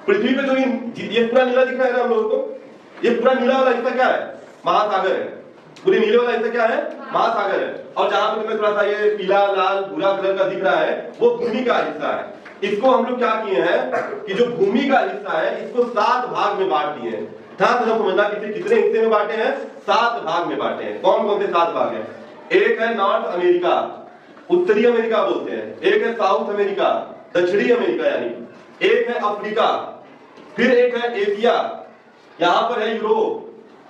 पृथ्वी पे जो ये पूरा नीला दिख रहा है ना हम लोगों को, ये पूरा नीला वाला हिस्सा क्या है? महासागर है। पूरे नीले वाला हिस्सा क्या है? महासागर है। और जहां पे तुम्हें थोड़ा सा ये पीला लाल भूरा कलर का दिख रहा है वो भूमि का हिस्सा है। इसको हम लोग क्या किए हैं कि जो भूमि का हिस्सा है इसको 7 भाग में बांट दिए हैं। ध्यान से समझना कितने कितने हिस्से में बांटे हैं? 7 भाग में बांटे हैं। कौन कौन से 7 भाग हैं? एक है नॉर्थ अमेरिका, उत्तरी अमेरिका बोलते हैं। एक है साउथ अमेरिका, दक्षिणी अमेरिका यानी। एक है अफ्रीका, फिर एक है एशिया, यहाँ पर है यूरोप,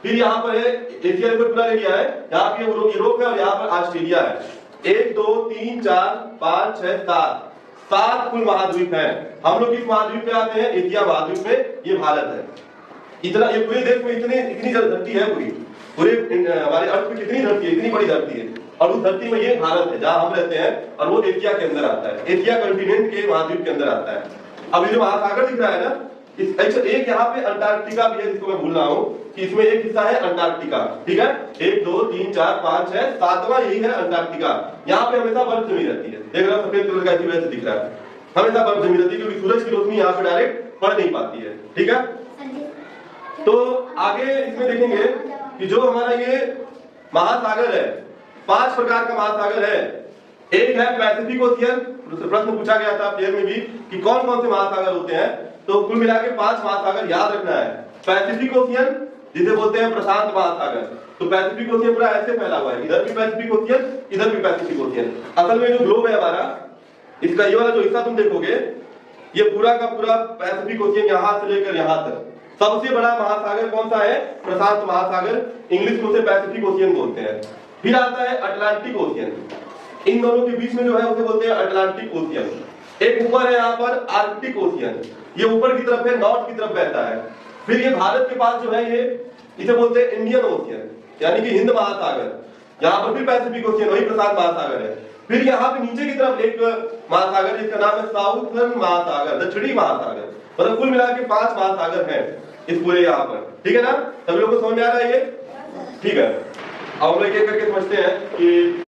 फिर यहाँ पर है एशिया में पूरा एरिया है, यहाँ पे यूरोप है और यहाँ पर ऑस्ट्रेलिया है। 1 2 3 4 5 6 7 कुल महाद्वीप हैं। हम लोग किस महाद्वीप पे आते हैं? एशिया महाद्वीप में। ये भारत है। इतना ये पूरे देश में इतनी धरती है, पूरे हमारे अर्थ में कितनी धरती है? इतनी बड़ी धरती है। और उस धरती में ये भारत है जहां हम रहते हैं, और वो एशिया के अंदर आता है। एशिया कॉन्टिनेंट के महाद्वीप के अंदर आता है। अब ये जो महासागर दिख रहा है ना, एक यहाँ पे अंटार्कटिका भी है जिसको मैं भूल रहा हूँ कि इसमें एक हिस्सा है अंटार्कटिका। ठीक है, 1 2 3 4 5 6 7वां यही है अंटार्कटिका। यहाँ पे हमेशा बर्फ जमी रहती है। देख रहा सफेद कलर का ऐसी वजह से दिख रहा है, हमेशा बर्फ जमी रहती है क्योंकि सूरज की रोशनी यहाँ पे डायरेक्ट पड़ नहीं पाती है। ठीक है, तो आगे इसमें देखेंगे कि जो हमारा ये महासागर है, 5 प्रकार का महासागर है। एक है पैसिफिक ओशियन, प्रश्न पूछा गया था पेयर में भी कि कौन कौन से महासागर होते हैं, तो कुल मिला के 5 महासागर याद रखना है। पैसिफिक ओशियन जिसे बोलते हैं प्रशांत महासागर, तो पैसिफिक ओशियन पूरा ऐसे फैला हुआ है, इधर भी पैसिफिक ओशियन, इधर भी पैसिफिक ओशियन। असल में जो ग्लोब है हमारा, इसका ये वाला जो हिस्सा तुम देखोगे, ये पूरा का पूरा पैसिफिक ओशियन यहाँ से लेकर यहाँ तक। सबसे बड़ा महासागर कौन सा है? प्रशांत महासागर, इंग्लिश में उसे पैसिफिक ओशियन बोलते हैं। फिर आता है अटलांटिक ओशियन, इन दोनों के बीच में जो है उसे बोलते हैं अटलांटिक ओशियन। एक ऊपर है यहाँ पर आर्कटिक ओशियन, ये ऊपर की तरफ है, नॉर्थ की तरफ बहता है। फिर ये भारत के पास जो है ये इसे बोलते हैं इंडियन ओशियन, यानी कि हिंद महासागर। यहाँ पर भी पैसिफिक ओशियन, वही प्रशांत महासागर है। फिर यहाँ पे नीचे की तरफ एक महासागर जिसका नाम है साउथर्न महासागर, दक्षिणी महासागर। मतलब कुल मिला के 5 महासागर हैं इस पूरे यहाँ पर। ठीक है ना, सभी लोगों को समझ में आ रहा है ये? ठीक है, अब हम लोग एक करके समझते हैं कि